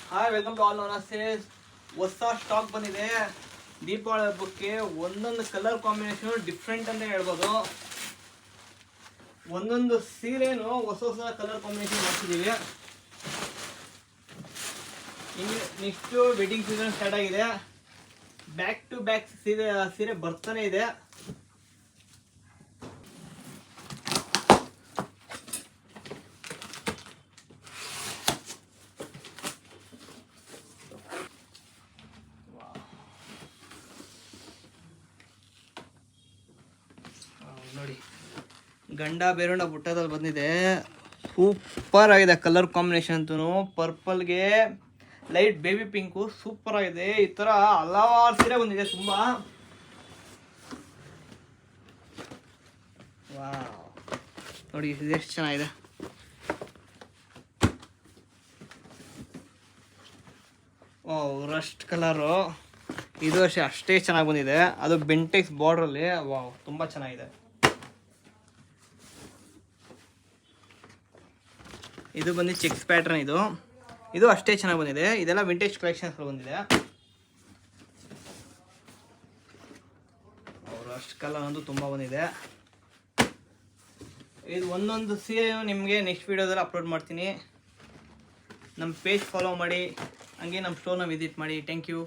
Hi welcome to all ನಮಸ್ತೆ. ಹೊಸ stock ಬಂದಿದೆ. ದೀಪಾವಳಿ ಹಬ್ಬಕ್ಕೆ ಒಂದೊಂದು ಕಲರ್ ಕಾಂಬಿನೇಷನ್ ಡಿಫ್ರೆಂಟ್ ಅಂತ ಹೇಳ್ಬೋದು. ಒಂದೊಂದು ಸೀರೆನೂ ಹೊಸ ಹೊಸ ಕಲರ್ ಕಾಂಬಿನೇಷನ್ ಮಾಡ್ತಿದ್ದೀವಿ. ಇನ್ನು ನೆಕ್ಸ್ಟು ವೆಡ್ಡಿಂಗ್ ಸೀಸನ್ ಸ್ಟಾರ್ಟ್ ಆಗಿದೆ. ಬ್ಯಾಕ್ ಟು ಬ್ಯಾಕ್ ಸೀರೆ ಬರ್ತಾನೆ ಇದೆ. ನೋಡಿ, ಗಂಡ ಬೇರುಂಡ ಬುಟ್ಟದಲ್ಲಿ ಬಂದಿದೆ. ಸೂಪರ್ ಆಗಿದೆ ಕಲರ್ ಕಾಂಬಿನೇಷನ್ ಅಂತೂ. ಪರ್ಪಲ್ಗೆ ಲೈಟ್ ಬೇಬಿ ಪಿಂಕು ಸೂಪರ್ ಆಗಿದೆ. ಈ ಥರ ಹಲವಾರು ಸೀರೆ ಬಂದಿದೆ ತುಂಬ. ವಾವ್, ನೋಡಿ ಎಷ್ಟು ಚೆನ್ನಾಗಿದೆ. ವಾವ್, ರಸ್ಟ್ ಕಲರು ಇದು ಅಷ್ಟೇ ಚೆನ್ನಾಗಿ ಬಂದಿದೆ. ಅದು ಬೆಂಟೆಕ್ಸ್ ಬಾರ್ಡ್ರಲ್ಲಿ. ವಾವ್, ತುಂಬ ಚೆನ್ನಾಗಿದೆ. ಇದು ಬಂದು ಚೆಕ್ಸ್ ಪ್ಯಾಟ್ರನ್. ಇದು ಅಷ್ಟೇ ಚೆನ್ನಾಗಿ ಬಂದಿದೆ. ಇದೆಲ್ಲ ವಿಂಟೇಜ್ ಕಲೆಕ್ಷನ್ಸ್ ಬಂದಿದೆ. ಅವರು ಅಷ್ಟು ಕಲರ್ ಅಂತೂ ತುಂಬ ಬಂದಿದೆ. ಇದು ಒಂದೊಂದು ಸೀರೆ ನಿಮಗೆ ನೆಕ್ಸ್ಟ್ ವೀಡಿಯೋದಲ್ಲಿ ಅಪ್ಲೋಡ್ ಮಾಡ್ತೀನಿ. ನಮ್ಮ ಪೇಜ್ ಫಾಲೋ ಮಾಡಿ, ಹಂಗೆ ನಮ್ಮ ಸ್ಟೋರ್ನ ವಿಸಿಟ್ ಮಾಡಿ. Thank you.